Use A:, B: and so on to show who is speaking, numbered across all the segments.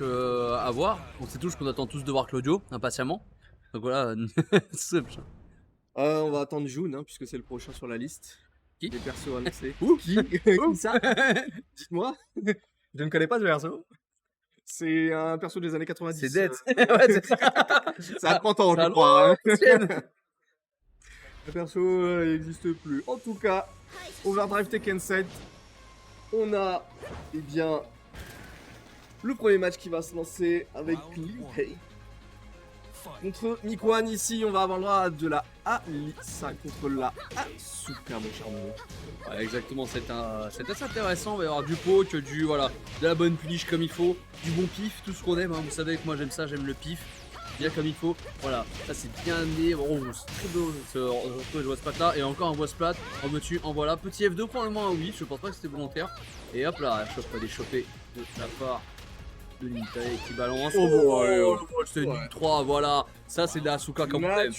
A: à voir. On sait tous qu'on attend tous de voir Claudio, impatiemment. Donc voilà, c'est prochain.
B: On va attendre June, hein, puisque c'est le prochain sur la liste.
A: Qui
B: des persos annoncés.
A: Qui
B: Qui ça? Dites-moi. Je ne connais pas ce perso. C'est un perso des années 90.
A: C'est Dead. Ouais, c'est ça.
B: Ça a 30 ans,
A: Ça
B: je crois. Hein.
A: l'ancienne.
B: Le perso n'existe plus. En tout cas, Overdrive Tekken 7, on a, eh bien, le premier match qui va se lancer avec Liu Kang contre Mikwan. Ici, on va avoir le droit à de la Alisa contre la Asuka, mon cher Momo.
A: Ouais, exactement, c'est assez intéressant. Il va y avoir du poke, voilà, de la bonne punish comme il faut, du bon pif, tout ce qu'on aime. Hein. Vous savez que moi j'aime ça, j'aime le pif. Bien comme il faut, voilà, ça c'est bien amené, oh, c'est très beau ce voit splat là, et encore un voit splat, en me en voilà, petit F2 probablement un oui, je pense pas que c'était volontaire, et hop là, je peux pas les choper de la part de Nintendo qui balance, c'est du 3, voilà, ça c'est de la Asuka comme problème,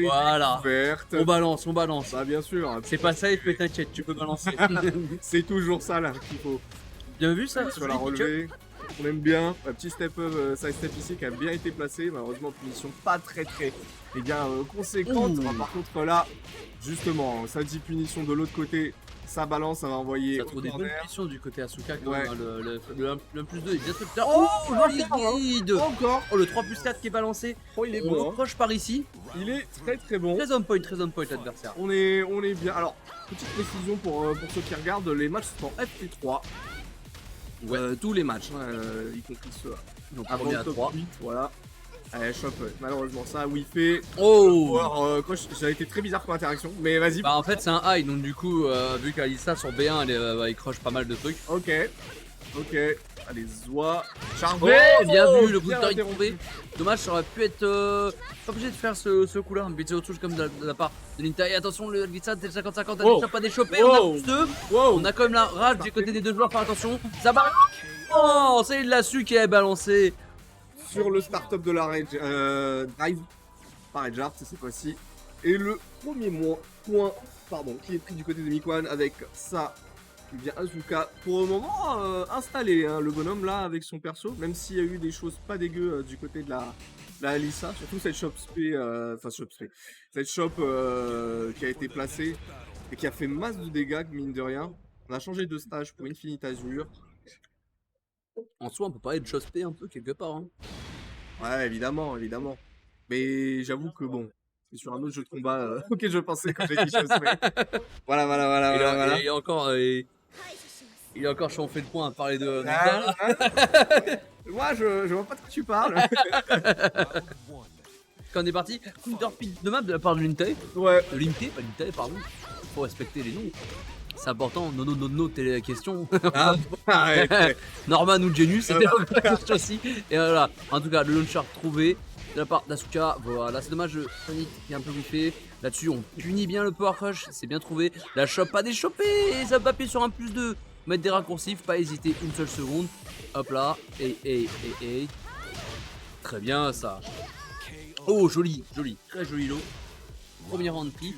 A: voilà,
B: verte.
A: on balance,
B: Bah bien sûr.
A: C'est pas safe mais t'inquiète, tu peux balancer.
B: C'est toujours ça là qu'il faut.
A: Bien vu ça,
B: sur la relevée. On aime bien, un petit step up, side step ici qui a bien été placé, malheureusement punition pas très conséquente. Par contre là, justement, ça dit punition de l'autre côté, ça balance, ça va envoyer.
A: Ça trouve des bonnes punitions du côté Asuka quand
B: ouais.
A: même, le 1 plus 2 est bien très bien. Oh, joli guide.
B: Encore.
A: Oh, le 3 plus 4 qui est balancé.
B: Oh, il est
A: on
B: bon.
A: On approche par ici.
B: Il est très bon.
A: Très on point l'adversaire.
B: On est bien. Alors, petite précision pour ceux qui regardent, les matchs sont en FP3. Ouais. Tous les matchs, y compris ceux
A: donc
B: avant le top 8, voilà. Allez, chope, malheureusement ça, oui fait.
A: Oh
B: alors, ça a été très bizarre comme interaction, mais vas-y.
A: Bah en fait c'est un high, donc du coup, vu qu'Alissa sur B1, il croche pas mal de trucs.
B: Ok. Allez, Zoa.
A: Chargé. Oh, bien vu, le coup de trouvé. Dommage, ça aurait pu être pas obligé de faire ce coup là, mais c'est autre chose comme de la part de Nintendo. Attention, le glissade, c'est 50-50, elle ne pas déchopper, on a plus 2. On a quand même la rage du côté des deux joueurs, faire attention. Ça balance. Oh, c'est la su qui est balancé.
B: Sur le start-up de la Drive, par Edgeart cette fois-ci. Et le premier point qui est pris du côté de Mikwan avec ça. Eh bien Asuka, pour le moment installé, hein, le bonhomme là avec son perso, même s'il y a eu des choses pas dégueu du côté de la Alissa, surtout cette shop cette shop qui a été placée et qui a fait masse de dégâts, mine de rien. On a changé de stage pour Infinite Azure.
A: En soi, on peut parler de chose P un peu quelque part. Hein.
B: Ouais, évidemment. Mais j'avoue que bon, c'est sur un autre jeu de combat auquel je pensais quand j'ai dit chose P. Voilà.
A: Et encore. Il est encore si on fait le point à parler de.
B: Moi, je vois pas de quoi tu parles.
A: Quand on est parti, counter pick de map de la part de Lintei.
B: Ouais.
A: De Lintei, pas Lintei, pardon. Faut respecter les noms. C'est important, non, télé question. Norman ou Genius, c'était la question aussi. Et voilà, en tout cas, le launcher trouvé de la part d'Asuka. Voilà, c'est dommage, le Sonic qui est un peu griffé. Là-dessus, on punit bien le power crush, c'est bien trouvé. La shop pas déchopé, et ça va appuyer sur un plus 2. Mettre des raccourcifs, pas hésiter une seule seconde. Hop là, et. Très bien ça. Oh, joli, très joli lot. Premier round pli.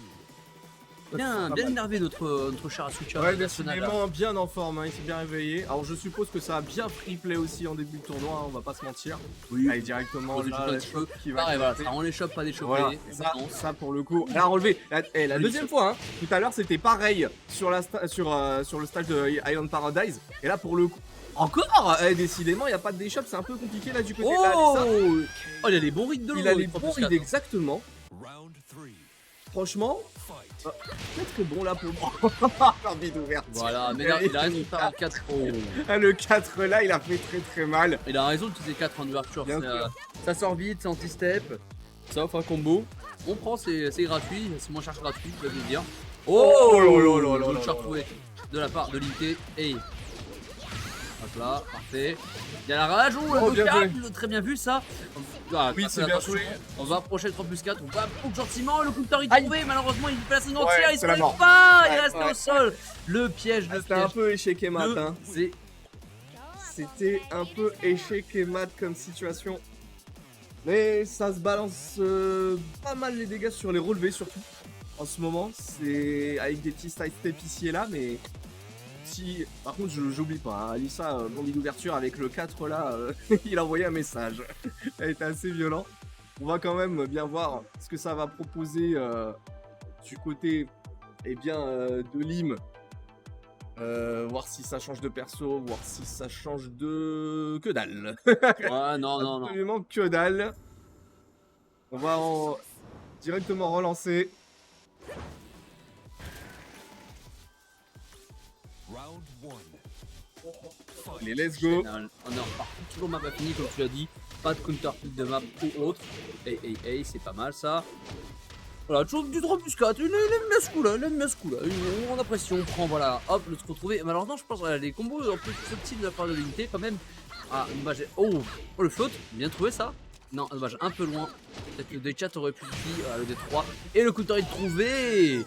A: Bien énervé notre cher Asuka.
B: Ouais, décidément bien en forme, hein, il s'est bien réveillé. Alors je suppose que ça a bien free play aussi en début de tournoi, hein, on va pas se mentir.
A: Oui.
B: Allez, directement là,
A: qui va. Pareil, voilà, ça rend les chops, pas des chopés.
B: Voilà, ça pour le coup. Elle a relevé. La deuxième fois, hein, tout à l'heure c'était pareil sur le stage de Iron Paradise. Et là pour le coup. Encore décidément, il n'y a pas de déchop, c'est un peu compliqué là du côté de la Alissa.
A: Oh, il a les bons rides de l'eau.
B: Il a les bons rides, exactement. Franchement, très bon là pour moi. Envie d'ouverture.
A: Voilà, mais là, il a raison de faire un 4.
B: Le 4 là, il a fait très mal.
A: Il a raison de utiliser 4 en ouverture. Ça sort vite, c'est anti-step. Ça offre un combo. On prend, c'est gratuit, c'est moins cher que gratuit, tu vas me dire. Oh le launcher trouvé de la part de l'IT. Et hop là, parfait. Il y a la rage, très bien vu ça.
B: Oui, c'est bien joué.
A: On va approcher le 3 plus 4, on va gentiment, le counter est trouvé, malheureusement il place une entière, il se relève pas, il reste au sol. Le piège,
B: C'était un peu échec et mat. Hein.
A: C'était
B: un peu échec et mat comme situation. Mais ça se balance pas mal les dégâts sur les relevés surtout. En ce moment, c'est avec des petits side steps ici et là, mais petit... Par contre, j'oublie pas, hein, Alissa, bandit d'ouverture avec le 4 là, il a envoyé un message. Elle était assez violent. On va quand même bien voir ce que ça va proposer du côté eh bien, de Lim. Voir si ça change de perso, voir si ça change de... Que dalle.
A: Ouais, non.
B: Absolument que dalle. On va directement relancer. Allez, let's go.
A: On est reparti, toujours map fini comme tu l'as dit. Pas de counterpick de map ou autre. Hey, c'est pas mal ça. Voilà, toujours du 3 plus 4. Il aime bien ce coup là, On apprécie, on prend, voilà, hop, le truc retrouvé. Malheureusement, je pense que les combos en plus subtils de la part de l'unité quand même. Ah, dommage. Oh, le float, bien trouvé ça. Non, dommage, un peu loin. Peut-être que le D4 aurait pu le D3. Et le counter est trouvé.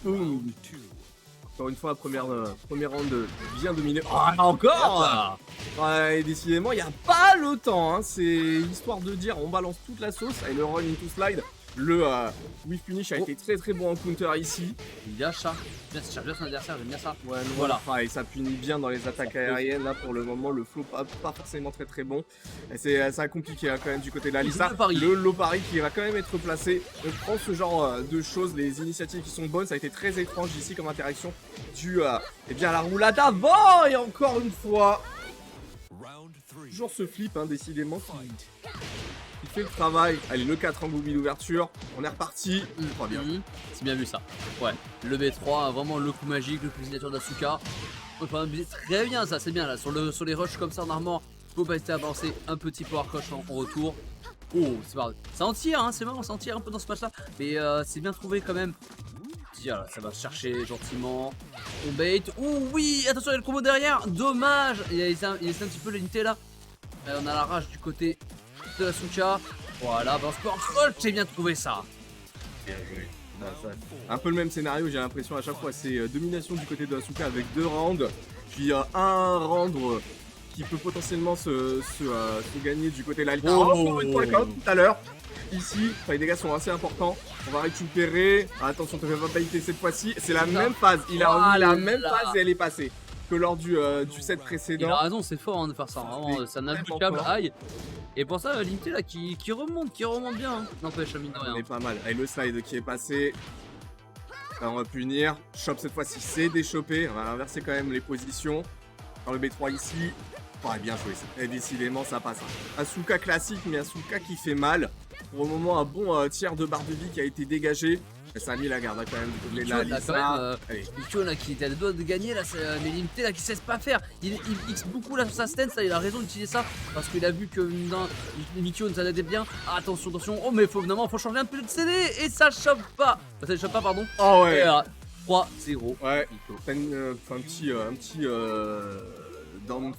B: Boum. Encore une fois, première round bien dominée.
A: Ah, encore.
B: Ouais, décidément, il n'y a pas le temps. Hein. C'est histoire de dire, on balance toute la sauce. Et le run into slide. Le whiff punish a été très bon en counter ici.
A: Bien ça. Bien son adversaire, j'aime bien ça.
B: Ouais,
A: voilà.
B: Et ça punit bien dans les attaques aériennes. Là, pour le moment, le flow pas forcément très bon. C'est compliqué hein, quand même du côté de Alissa. Le low parry qui va quand même être placé. On prend ce genre de choses, les initiatives qui sont bonnes. Ça a été très étrange ici comme interaction dû eh bien, à la roulade avant. Et encore une fois, toujours ce flip, hein, décidément. Il fait le travail. Allez, le 4 en goubille d'ouverture. On est reparti. Très bien.
A: C'est bien vu ça. Ouais. Le B3, vraiment le coup magique, le coup signature d'Asuka. Très bien ça, c'est bien là. Sur les rushs comme ça, normalement, faut pas hésiter à balancer un petit power crush en retour. Oh, c'est marrant. Ça en tire, hein, c'est marrant, ça en tire un peu dans ce match là. Mais c'est bien trouvé quand même. Tiens, ça va se chercher gentiment. On bait. Oh oui, attention, il y a le combo derrière. Dommage. Il y a un petit peu l'unité là. On a la rage du côté de Asuka. Voilà, balance power crush, j'ai bien trouvé ça.
B: Bien joué. Un peu le même scénario, j'ai l'impression à chaque fois, c'est domination du côté de Asuka avec 2 rounds, puis un round qui peut potentiellement se gagner du côté de l'Alta. Une fois comme tout à l'heure. Ici, les dégâts sont assez importants. On va récupérer. Attention, tu ne vas pas baitter cette fois-ci. C'est la même phase. Il a remis la même phase et elle est passée que lors du set précédent.
A: Il a raison, c'est fort hein, de faire ça. Vraiment, ça n'a plus de câble. Aïe. Et pour ça, l'unité là qui remonte bien. Hein. N'empêche, mine de rien.
B: On est pas mal. Et le slide qui est passé. Là, on va punir. Chop cette fois-ci, c'est déchopé. On va inverser quand même les positions. Dans le B3 ici. Ouais, bien joué. Et décidément, ça passe. Asuka classique, mais Asuka qui fait mal. Pour le moment, un bon tiers de barre de vie qui a été dégagé. Et ça a mis la garde hein, quand même.
A: Mikio là qui était à deux doigts de gagner là, mais limité là qui sait pas faire. Il X beaucoup là sur sa stance, là, il a raison d'utiliser ça parce qu'il a vu que Mikio ne s'adaptait bien. Ah, attention. Oh mais faut changer un peu de CD et ça chope pas. Ça chope pas pardon.
B: Oh ouais.
A: 3-0.
B: Ouais. Un petit downfall.